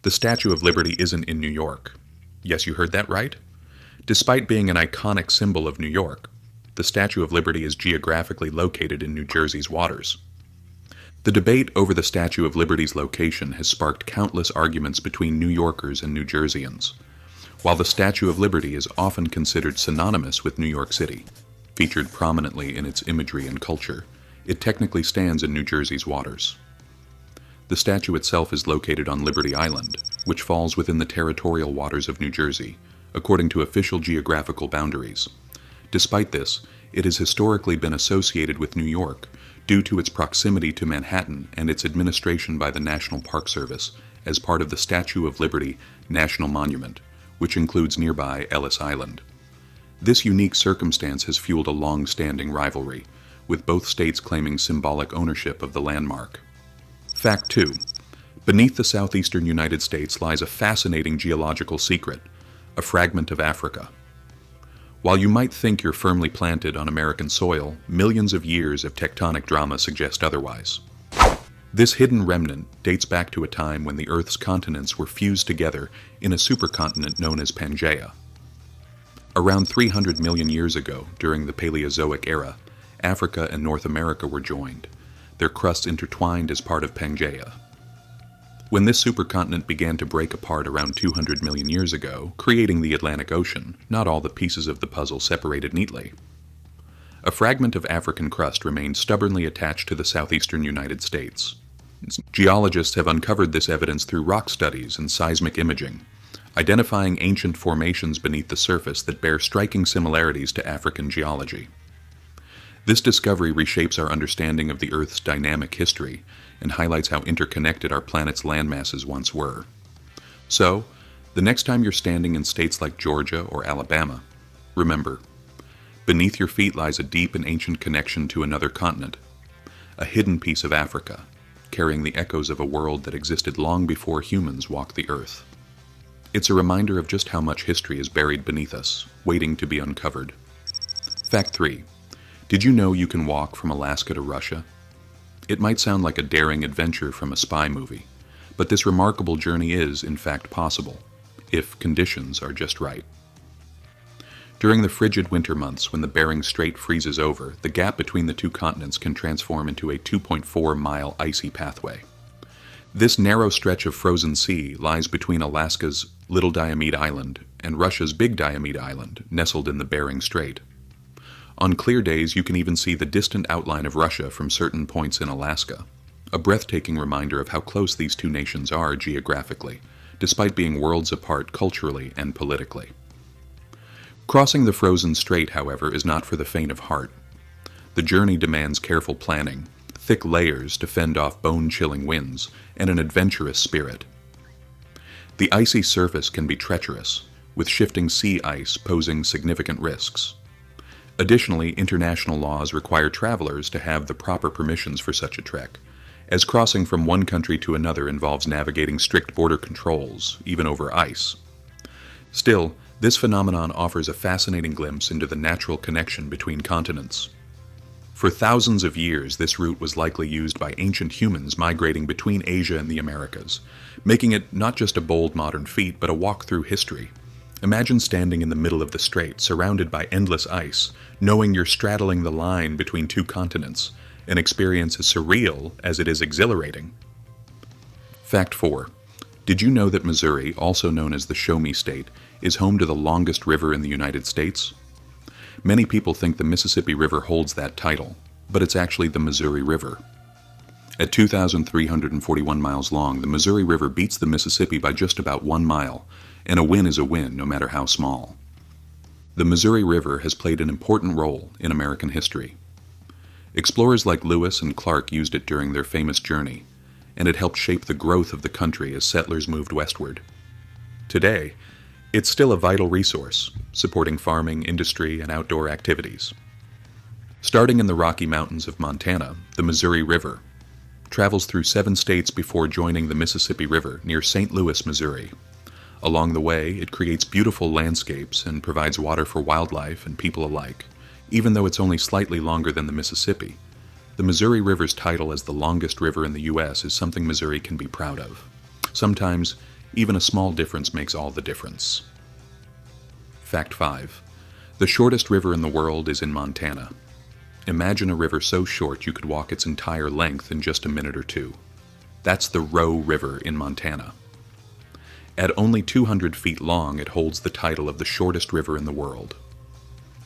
The Statue of Liberty isn't in New York. Yes, you heard that right. Despite being an iconic symbol of New York, the Statue of Liberty is geographically located in New Jersey's waters. The debate over the Statue of Liberty's location has sparked countless arguments between New Yorkers and New Jerseyans. While the Statue of Liberty is often considered synonymous with New York City, featured prominently in its imagery and culture, it technically stands in New Jersey's waters. The statue itself is located on Liberty Island, which falls within the territorial waters of New Jersey, according to official geographical boundaries. Despite this, it has historically been associated with New York due to its proximity to Manhattan and its administration by the National Park Service as part of the Statue of Liberty National Monument, which includes nearby Ellis Island. This unique circumstance has fueled a long-standing rivalry, with both states claiming symbolic ownership of the landmark. Fact 2. Beneath the southeastern United States lies a fascinating geological secret, a fragment of Africa. While you might think you're firmly planted on American soil, millions of years of tectonic drama suggest otherwise. This hidden remnant dates back to a time when the Earth's continents were fused together in a supercontinent known as Pangaea. Around 300 million years ago, during the Paleozoic era, Africa and North America were joined, their crusts intertwined as part of Pangaea. When this supercontinent began to break apart around 200 million years ago, creating the Atlantic Ocean, not all the pieces of the puzzle separated neatly. A fragment of African crust remained stubbornly attached to the southeastern United States. Geologists have uncovered this evidence through rock studies and seismic imaging, identifying ancient formations beneath the surface that bear striking similarities to African geology. This discovery reshapes our understanding of the Earth's dynamic history and highlights how interconnected our planet's landmasses once were. So, the next time you're standing in states like Georgia or Alabama, remember, beneath your feet lies a deep and ancient connection to another continent, a hidden piece of Africa, carrying the echoes of a world that existed long before humans walked the Earth. It's a reminder of just how much history is buried beneath us, waiting to be uncovered. Fact 3. Did you know you can walk from Alaska to Russia? It might sound like a daring adventure from a spy movie, but this remarkable journey is, in fact, possible, if conditions are just right. During the frigid winter months when the Bering Strait freezes over, the gap between the two continents can transform into a 2.4-mile icy pathway. This narrow stretch of frozen sea lies between Alaska's Little Diomede Island and Russia's Big Diomede Island, nestled in the Bering Strait. On clear days, you can even see the distant outline of Russia from certain points in Alaska, a breathtaking reminder of how close these two nations are geographically, despite being worlds apart culturally and politically. Crossing the frozen strait, however, is not for the faint of heart. The journey demands careful planning, thick layers to fend off bone-chilling winds, and an adventurous spirit. The icy surface can be treacherous, with shifting sea ice posing significant risks. Additionally, international laws require travelers to have the proper permissions for such a trek, as crossing from one country to another involves navigating strict border controls, even over ice. Still, this phenomenon offers a fascinating glimpse into the natural connection between continents. For thousands of years, this route was likely used by ancient humans migrating between Asia and the Americas, making it not just a bold modern feat, but a walk through history. Imagine standing in the middle of the strait, surrounded by endless ice, knowing you're straddling the line between two continents, an experience as surreal as it is exhilarating. Fact 4. Did you know that Missouri, also known as the Show Me State, is home to the longest river in the United States? Many people think the Mississippi River holds that title, but it's actually the Missouri River. At 2,341 miles long, the Missouri River beats the Mississippi by just about 1 mile, and a win is a win, no matter how small. The Missouri River has played an important role in American history. Explorers like Lewis and Clark used it during their famous journey, and it helped shape the growth of the country as settlers moved westward. Today, it's still a vital resource, supporting farming, industry, and outdoor activities. Starting in the Rocky Mountains of Montana, the Missouri River travels through 7 states before joining the Mississippi River near St. Louis, Missouri. Along the way, it creates beautiful landscapes and provides water for wildlife and people alike. Even though it's only slightly longer than the Mississippi, the Missouri River's title as the longest river in the U.S. is something Missouri can be proud of. Sometimes, Even a small difference makes all the difference. Fact 5. The shortest river in the world is in Montana. Imagine a river so short you could walk its entire length in just a minute or two. That's the Roe River in Montana. At only 200 feet long, it holds the title of the shortest river in the world.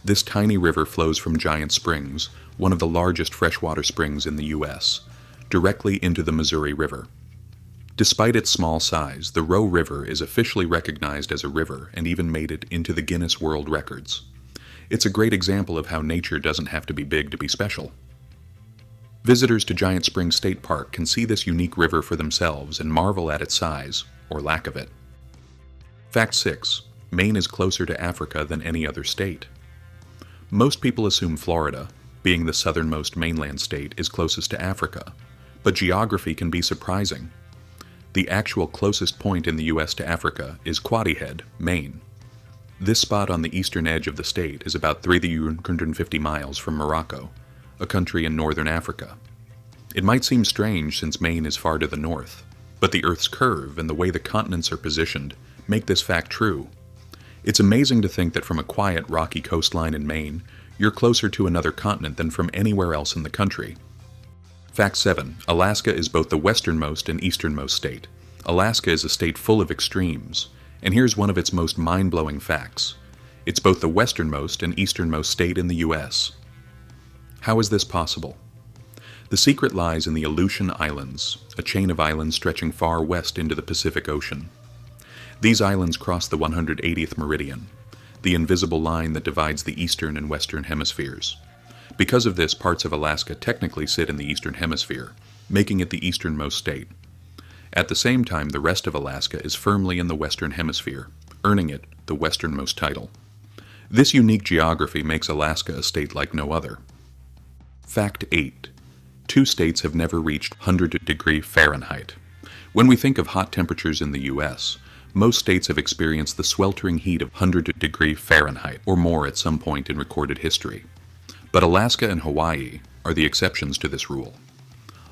This tiny river flows from Giant Springs, one of the largest freshwater springs in the U.S., directly into the Missouri River. Despite its small size, the Roe River is officially recognized as a river and even made it into the Guinness World Records. It's a great example of how nature doesn't have to be big to be special. Visitors to Giant Springs State Park can see this unique river for themselves and marvel at its size, or lack of it. Fact 6. Maine is closer to Africa than any other state. Most people assume Florida, being the southernmost mainland state, is closest to Africa, but geography can be surprising. The actual closest point in the U.S. to Africa is Quoddy Head, Maine. This spot on the eastern edge of the state is about 350 miles from Morocco, a country in northern Africa. It might seem strange since Maine is far to the north, but the Earth's curve and the way the continents are positioned make this fact true. It's amazing to think that from a quiet, rocky coastline in Maine, you're closer to another continent than from anywhere else in the country. Fact 7. Alaska is both the westernmost and easternmost state. Alaska is a state full of extremes. And here's one of its most mind-blowing facts. It's both the westernmost and easternmost state in the U.S. How is this possible? The secret lies in the Aleutian Islands, a chain of islands stretching far west into the Pacific Ocean. These islands cross the 180th meridian, the invisible line that divides the eastern and western hemispheres. Because of this, parts of Alaska technically sit in the eastern hemisphere, making it the easternmost state. At the same time, the rest of Alaska is firmly in the western hemisphere, earning it the westernmost title. This unique geography makes Alaska a state like no other. Fact 8. 2 states have never reached 100-degree Fahrenheit. When we think of hot temperatures in the U.S., most states have experienced the sweltering heat of 100-degree Fahrenheit or more at some point in recorded history. But Alaska and Hawaii are the exceptions to this rule.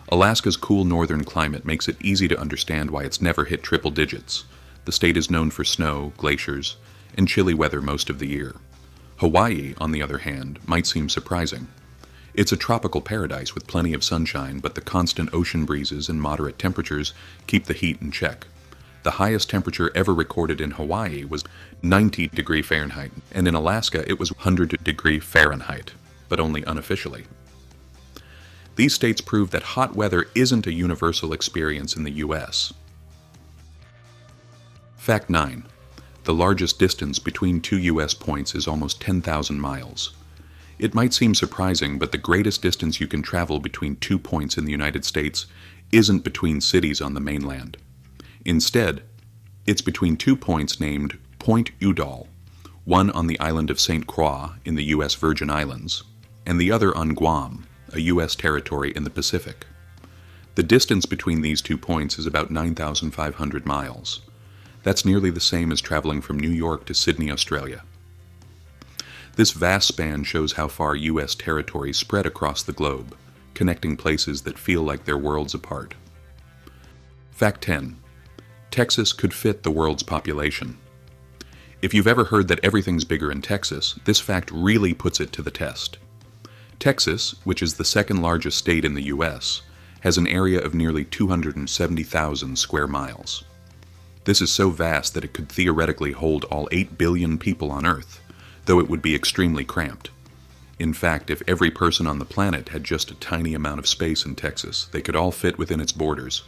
Alaska's cool northern climate makes it easy to understand why it's never hit triple digits. The state is known for snow, glaciers, and chilly weather most of the year. Hawaii, on the other hand, might seem surprising. It's a tropical paradise with plenty of sunshine, but the constant ocean breezes and moderate temperatures keep the heat in check. The highest temperature ever recorded in Hawaii was 90-degree Fahrenheit, and in Alaska it was 100-degree Fahrenheit, but only unofficially. These states prove that hot weather isn't a universal experience in the U.S. Fact 9. The largest distance between 2 U.S. points is almost 10,000 miles. It might seem surprising, but the greatest distance you can travel between 2 points in the United States isn't between cities on the mainland. Instead, it's between 2 points named Point Udall, one on the island of St. Croix in the U.S. Virgin Islands, and the other on Guam, a U.S. territory in the Pacific. The distance between these 2 points is about 9,500 miles. That's nearly the same as traveling from New York to Sydney, Australia. This vast span shows how far U.S. territories spread across the globe, connecting places that feel like they're worlds apart. Fact 10. Texas could fit the world's population. If you've ever heard that everything's bigger in Texas, this fact really puts it to the test. Texas, which is the second largest state in the U.S., has an area of nearly 270,000 square miles. This is so vast that it could theoretically hold all 8 billion people on Earth, though it would be extremely cramped. In fact, if every person on the planet had just a tiny amount of space in Texas, they could all fit within its borders.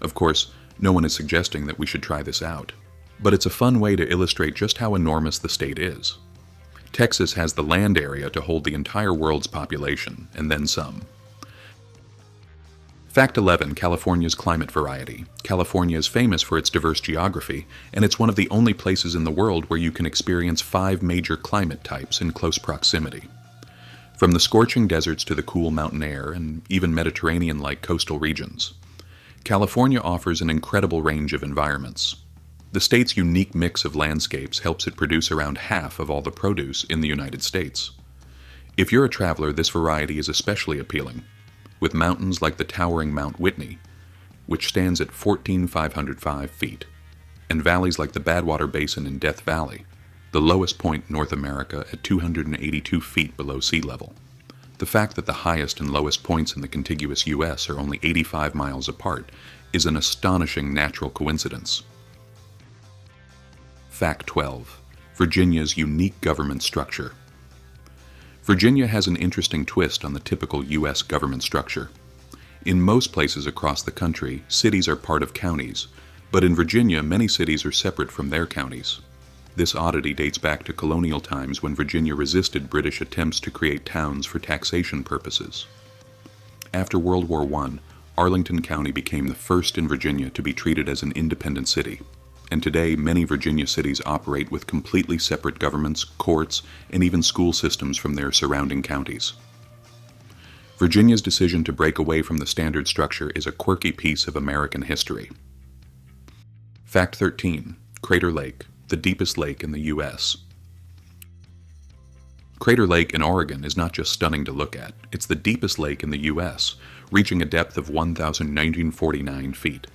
Of course, no one is suggesting that we should try this out, but it's a fun way to illustrate just how enormous the state is. Texas has the land area to hold the entire world's population, and then some. Fact 11. California's climate variety. California is famous for its diverse geography, and it's one of the only places in the world where you can experience 5 major climate types in close proximity. From the scorching deserts to the cool mountain air, and even Mediterranean-like coastal regions, California offers an incredible range of environments. The state's unique mix of landscapes helps it produce around half of all the produce in the United States. If you're a traveler, this variety is especially appealing, with mountains like the towering Mount Whitney, which stands at 14,505 feet. and valleys like the Badwater Basin in Death Valley, the lowest point in North America at 282 feet below sea level. The fact that the highest and lowest points in the contiguous U.S. are only 85 miles apart is an astonishing natural coincidence. Fact 12. Virginia's unique government structure. Virginia has an interesting twist on the typical U.S. government structure. In most places across the country, cities are part of counties, but in Virginia, many cities are separate from their counties. This oddity dates back to colonial times when Virginia resisted British attempts to create towns for taxation purposes. After World War I, Arlington County became the first in Virginia to be treated as an independent city, and today many Virginia cities operate with completely separate governments, courts, and even school systems from their surrounding counties. Virginia's decision to break away from the standard structure is a quirky piece of American history. Fact 13. Crater Lake, the deepest lake in the U.S. Crater Lake in Oregon is not just stunning to look at, it's the deepest lake in the U.S., reaching a depth of 1,949 feet.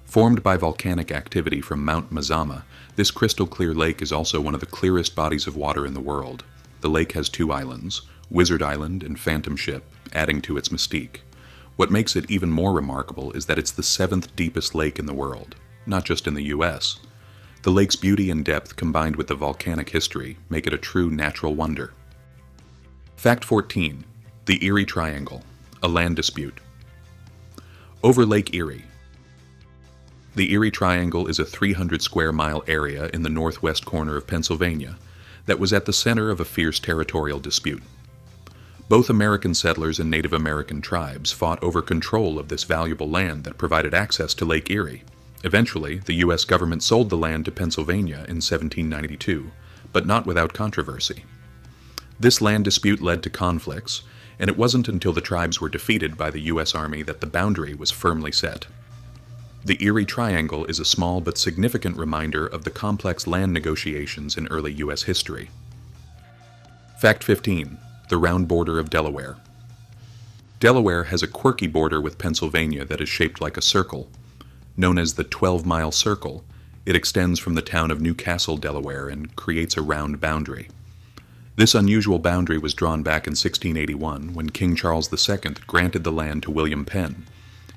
Formed by volcanic activity from Mount Mazama, this crystal-clear lake is also one of the clearest bodies of water in the world. The lake has two islands, Wizard Island and Phantom Ship, adding to its mystique. What makes it even more remarkable is that it's the seventh deepest lake in the world, not just in the U.S. The lake's beauty and depth combined with the volcanic history make it a true natural wonder. Fact 14. The Erie Triangle, a land dispute. Over Lake Erie. The Erie Triangle is a 300-square-mile area in the northwest corner of Pennsylvania that was at the center of a fierce territorial dispute. Both American settlers and Native American tribes fought over control of this valuable land that provided access to Lake Erie. Eventually, the U.S. government sold the land to Pennsylvania in 1792, but not without controversy. This land dispute led to conflicts, and it wasn't until the tribes were defeated by the U.S. Army that the boundary was firmly set. The Erie Triangle is a small but significant reminder of the complex land negotiations in early U.S. history. Fact 15. The round border of Delaware. Delaware has a quirky border with Pennsylvania that is shaped like a circle. Known as the 12-mile circle, it extends from the town of New Castle, Delaware, and creates a round boundary. This unusual boundary was drawn back in 1681 when King Charles II granted the land to William Penn,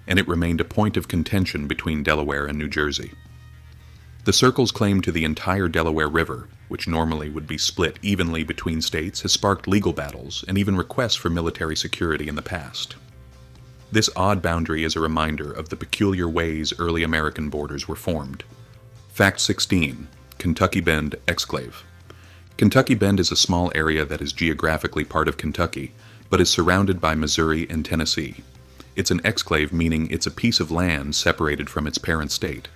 and it remained a point of contention between Delaware and New Jersey. The circle's claim to the entire Delaware River, which normally would be split evenly between states, has sparked legal battles and even requests for military security in the past. This odd boundary is a reminder of the peculiar ways early American borders were formed. Fact 16. Kentucky Bend Exclave. Kentucky Bend is a small area that is geographically part of Kentucky, but is surrounded by Missouri and Tennessee. It's an exclave, meaning it's a piece of land separated from its parent state.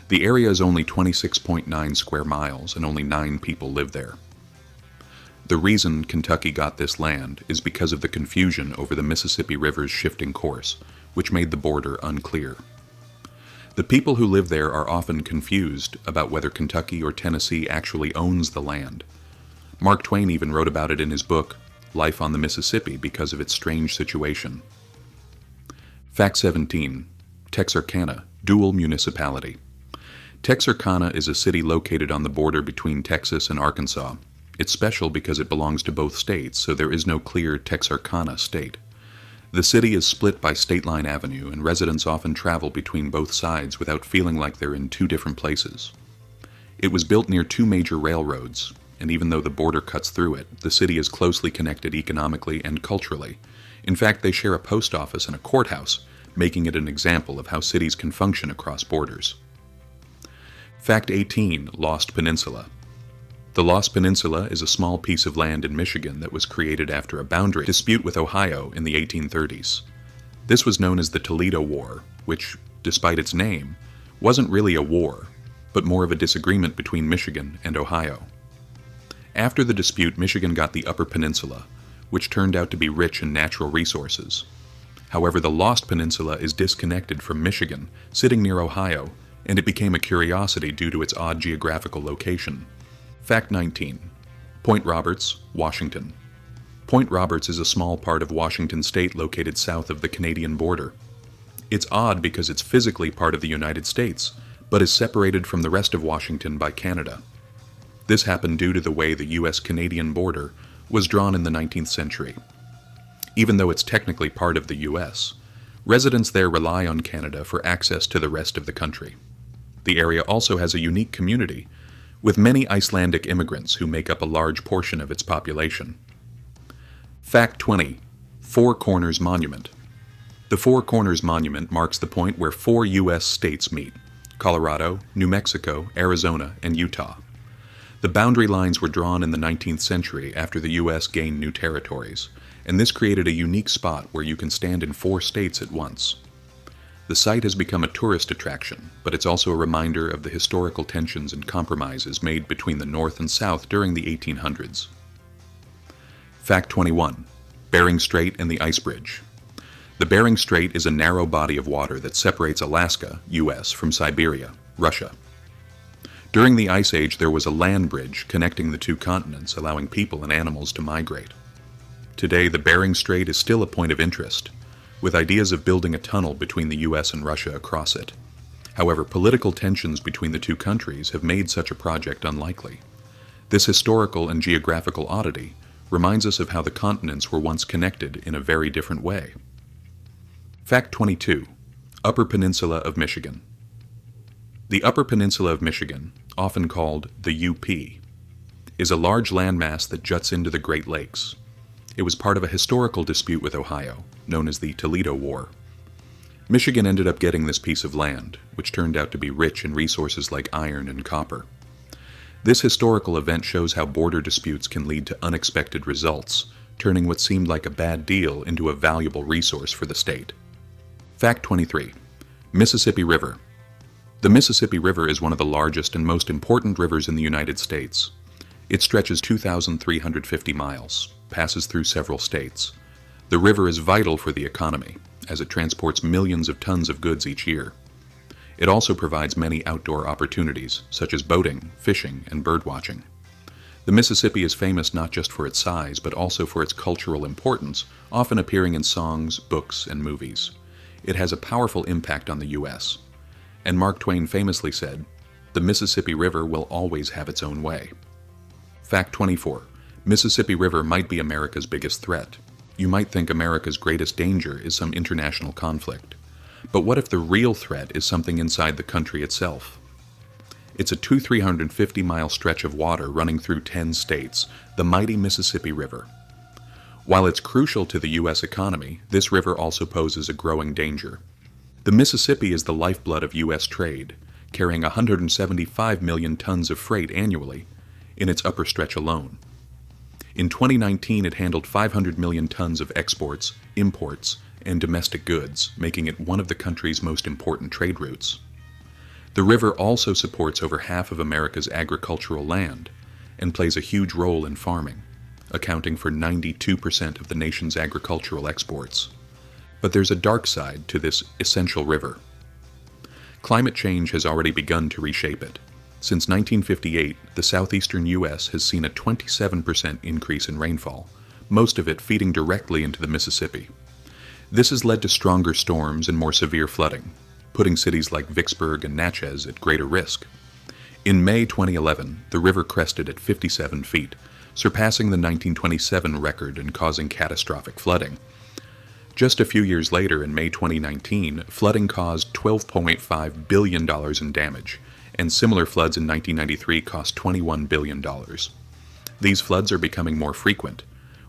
The area is only 26.9 square miles and only 9 people live there. The reason Kentucky got this land is because of the confusion over the Mississippi River's shifting course, which made the border unclear. The people who live there are often confused about whether Kentucky or Tennessee actually owns the land. Mark Twain even wrote about it in his book, Life on the Mississippi, because of its strange situation. Fact 17. Texarkana, dual municipality. Texarkana is a city located on the border between Texas and Arkansas. It's special because it belongs to both states, so there is no clear Texarkana state. The city is split by State Line Avenue, and residents often travel between both sides without feeling like they're in two different places. It was built near two major railroads, and even though the border cuts through it, the city is closely connected economically and culturally. In fact, they share a post office and a courthouse, making it an example of how cities can function across borders. Fact 18. Lost Peninsula. The Lost Peninsula is a small piece of land in Michigan that was created after a boundary dispute with Ohio in the 1830s. This was known as the Toledo War, which, despite its name, wasn't really a war, but more of a disagreement between Michigan and Ohio. After the dispute, Michigan got the Upper Peninsula, which turned out to be rich in natural resources. However, the Lost Peninsula is disconnected from Michigan, sitting near Ohio, and it became a curiosity due to its odd geographical location. Fact 19. Point Roberts, Washington. Point Roberts is a small part of Washington state located south of the Canadian border. It's odd because it's physically part of the United States, but is separated from the rest of Washington by Canada. This happened due to the way the U.S.-Canadian border was drawn in the 19th century. Even though it's technically part of the U.S., residents there rely on Canada for access to the rest of the country. The area also has a unique community, with many Icelandic immigrants who make up a large portion of its population. Fact 20. Four Corners Monument. The Four Corners Monument marks the point where 4 U.S. states meet: Colorado, New Mexico, Arizona, and Utah. The boundary lines were drawn in the 19th century after the U.S. gained new territories, and this created a unique spot where you can stand in 4 states at once. The site has become a tourist attraction, but it's also a reminder of the historical tensions and compromises made between the North and South during the 1800s. Fact 21. Bering Strait and the Ice Bridge. The Bering Strait is a narrow body of water that separates Alaska, U.S., from Siberia, Russia. During the Ice Age, there was a land bridge connecting the 2 continents, allowing people and animals to migrate. Today, the Bering Strait is still a point of interest, with ideas of building a tunnel between the U.S. and Russia across it. However, political tensions between the 2 countries have made such a project unlikely. This historical and geographical oddity reminds us of how the continents were once connected in a very different way. Fact 22. Upper Peninsula of Michigan. The Upper Peninsula of Michigan, often called the UP, is a large landmass that juts into the Great Lakes. It was part of a historical dispute with Ohio, known as the Toledo War. Michigan ended up getting this piece of land, which turned out to be rich in resources like iron and copper. This historical event shows how border disputes can lead to unexpected results, turning what seemed like a bad deal into a valuable resource for the state. Fact 23. Mississippi River. The Mississippi River is one of the largest and most important rivers in the United States. It stretches 2,350 miles, passes through several states. The river is vital for the economy, as it transports millions of tons of goods each year. It also provides many outdoor opportunities, such as boating, fishing, and birdwatching. The Mississippi is famous not just for its size, but also for its cultural importance, often appearing in songs, books, and movies. It has a powerful impact on the U.S., and Mark Twain famously said, "The Mississippi River will always have its own way." Fact 24. Mississippi River might be America's biggest threat. You might think America's greatest danger is some international conflict. But what if the real threat is something inside the country itself? It's a 350-mile stretch of water running through 10 states, the mighty Mississippi River. While it's crucial to the U.S. economy, this river also poses a growing danger. The Mississippi is the lifeblood of U.S. trade, carrying 175 million tons of freight annually in its upper stretch alone. In 2019, it handled 500 million tons of exports, imports, and domestic goods, making it one of the country's most important trade routes. The river also supports over half of America's agricultural land and plays a huge role in farming, accounting for 92% of the nation's agricultural exports. But there's a dark side to this essential river. Climate change has already begun to reshape it. Since 1958, the southeastern U.S. has seen a 27% increase in rainfall, most of it feeding directly into the Mississippi. This has led to stronger storms and more severe flooding, putting cities like Vicksburg and Natchez at greater risk. In May 2011, the river crested at 57 feet, surpassing the 1927 record and causing catastrophic flooding. Just a few years later, in May 2019, flooding caused $12.5 billion in damage, and similar floods in 1993 cost $21 billion. These floods are becoming more frequent,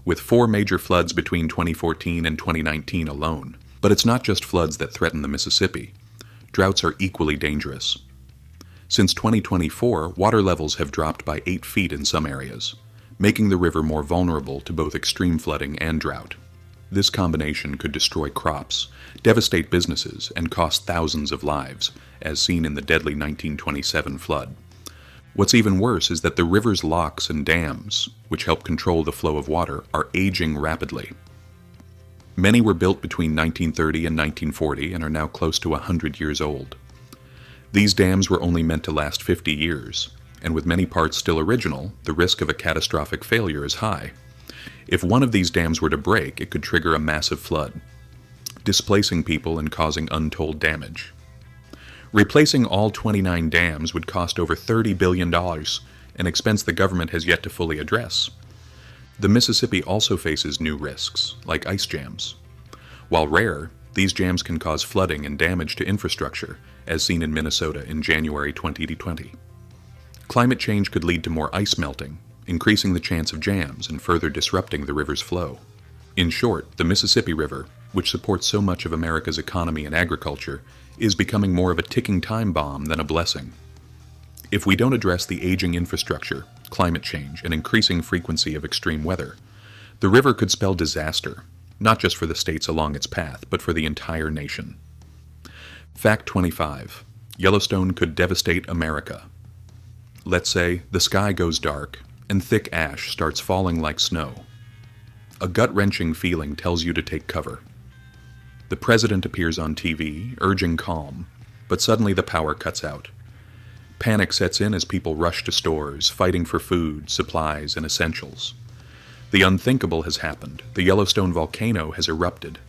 with 4 major floods between 2014 and 2019 alone. But it's not just floods that threaten the Mississippi. Droughts are equally dangerous. Since 2024, water levels have dropped by 8 feet in some areas, making the river more vulnerable to both extreme flooding and drought. This combination could destroy crops, devastate businesses, and cost thousands of lives, as seen in the deadly 1927 flood. What's even worse is that the river's locks and dams, which help control the flow of water, are aging rapidly. Many were built between 1930 and 1940 and are now close to 100 years old. These dams were only meant to last 50 years, and with many parts still original, the risk of a catastrophic failure is high. If one of these dams were to break, it could trigger a massive flood, displacing people and causing untold damage. Replacing all 29 dams would cost over $30 billion, an expense the government has yet to fully address. The Mississippi also faces new risks, like ice jams. While rare, these jams can cause flooding and damage to infrastructure, as seen in Minnesota in January 2020. Climate change could lead to more ice melting, increasing the chance of jams and further disrupting the river's flow. In short, the Mississippi River, which supports so much of America's economy and agriculture, is becoming more of a ticking time bomb than a blessing. If we don't address the aging infrastructure, climate change, and increasing frequency of extreme weather, the river could spell disaster, not just for the states along its path, but for the entire nation. Fact 25. Yellowstone could devastate America. Let's say the sky goes dark and thick ash starts falling like snow. A gut-wrenching feeling tells you to take cover. The president appears on TV, urging calm, but suddenly the power cuts out. Panic sets in as people rush to stores, fighting for food, supplies, and essentials. The unthinkable has happened. The Yellowstone volcano has erupted.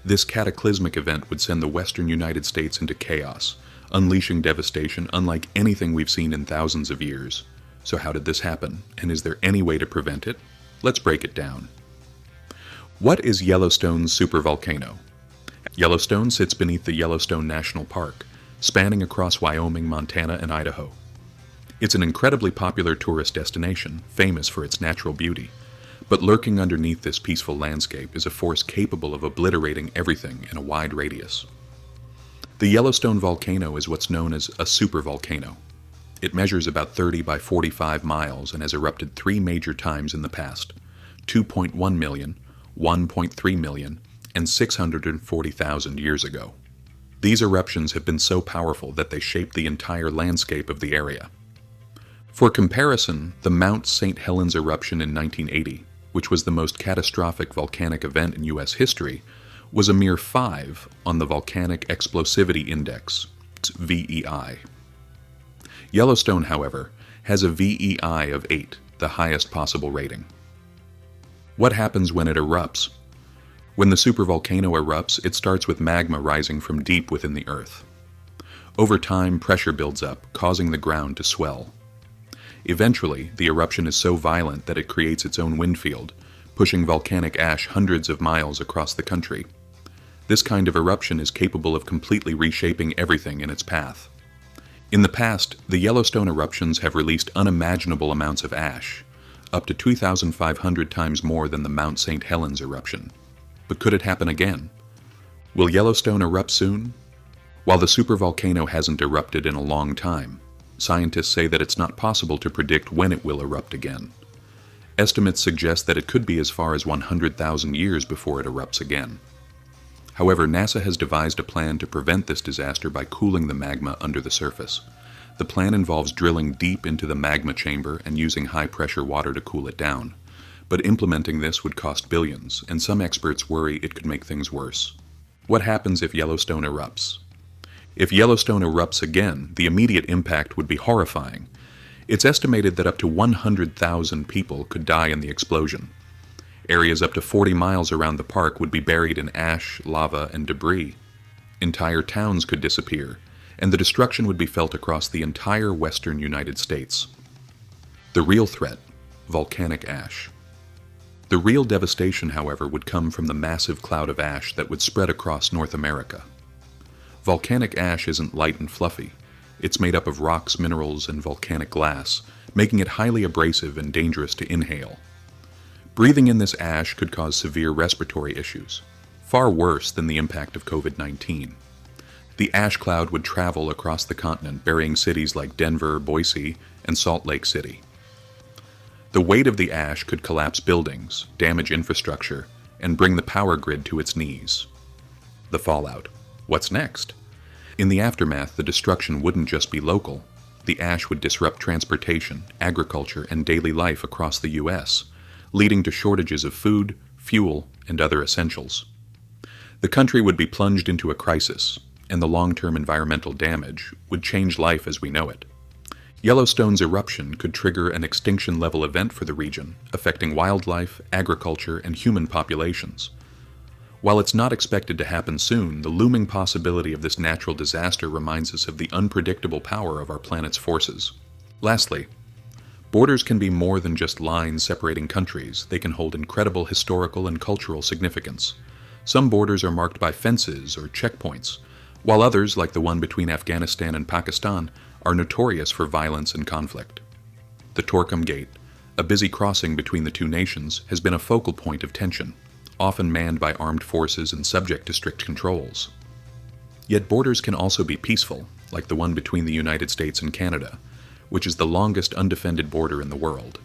This cataclysmic event would send the western United States into chaos, unleashing devastation unlike anything we've seen in thousands of years. So how did this happen, and is there any way to prevent it? Let's break it down. What is Yellowstone's supervolcano? Yellowstone sits beneath the Yellowstone National Park, spanning across Wyoming, Montana, and Idaho. It's an incredibly popular tourist destination, famous for its natural beauty. But lurking underneath this peaceful landscape is a force capable of obliterating everything in a wide radius. The Yellowstone volcano is what's known as a supervolcano. It measures about 30 by 45 miles and has erupted 3 major times in the past: 2.1 million, 1.3 million, and 640,000 years ago. These eruptions have been so powerful that they shaped the entire landscape of the area. For comparison, the Mount St. Helens eruption in 1980, which was the most catastrophic volcanic event in U.S. history, was a mere 5 on the Volcanic Explosivity Index, VEI. Yellowstone, however, has a VEI of 8, the highest possible rating. What happens when it erupts? When the supervolcano erupts, it starts with magma rising from deep within the earth. Over time, pressure builds up, causing the ground to swell. Eventually, the eruption is so violent that it creates its own wind field, pushing volcanic ash hundreds of miles across the country. This kind of eruption is capable of completely reshaping everything in its path. In the past, the Yellowstone eruptions have released unimaginable amounts of ash, up to 2,500 times more than the Mount St. Helens eruption. But could it happen again? Will Yellowstone erupt soon? While the supervolcano hasn't erupted in a long time, scientists say that it's not possible to predict when it will erupt again. Estimates suggest that it could be as far as 100,000 years before it erupts again. However, NASA has devised a plan to prevent this disaster by cooling the magma under the surface. The plan involves drilling deep into the magma chamber and using high-pressure water to cool it down. But implementing this would cost billions, and some experts worry it could make things worse. What happens if Yellowstone erupts? If Yellowstone erupts again, the immediate impact would be horrifying. It's estimated that up to 100,000 people could die in the explosion. Areas up to 40 miles around the park would be buried in ash, lava, and debris. Entire towns could disappear, and the destruction would be felt across the entire western United States. The real threat: volcanic ash. The real devastation, however, would come from the massive cloud of ash that would spread across North America. Volcanic ash isn't light and fluffy. It's made up of rocks, minerals, and volcanic glass, making it highly abrasive and dangerous to inhale. Breathing in this ash could cause severe respiratory issues, far worse than the impact of COVID-19. The ash cloud would travel across the continent, burying cities like Denver, Boise, and Salt Lake City. The weight of the ash could collapse buildings, damage infrastructure, and bring the power grid to its knees. The fallout. What's next? In the aftermath, the destruction wouldn't just be local. The ash would disrupt transportation, agriculture, and daily life across the U.S., leading to shortages of food, fuel, and other essentials. The country would be plunged into a crisis, and the long-term environmental damage would change life as we know it. Yellowstone's eruption could trigger an extinction-level event for the region, affecting wildlife, agriculture, and human populations. While it's not expected to happen soon, the looming possibility of this natural disaster reminds us of the unpredictable power of our planet's forces. Lastly, borders can be more than just lines separating countries. They can hold incredible historical and cultural significance. Some borders are marked by fences or checkpoints, while others, like the one between Afghanistan and Pakistan, are notorious for violence and conflict. The Torkham Gate, a busy crossing between the two nations, has been a focal point of tension, often manned by armed forces and subject to strict controls. Yet borders can also be peaceful, like the one between the United States and Canada, which is the longest undefended border in the world.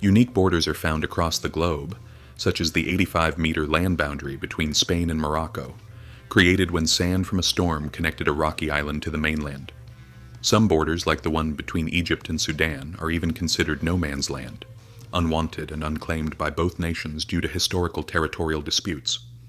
Unique borders are found across the globe, such as the 85-meter land boundary between Spain and Morocco, created when sand from a storm connected a rocky island to the mainland. Some borders, like the one between Egypt and Sudan, are even considered no man's land, unwanted and unclaimed by both nations due to historical territorial disputes.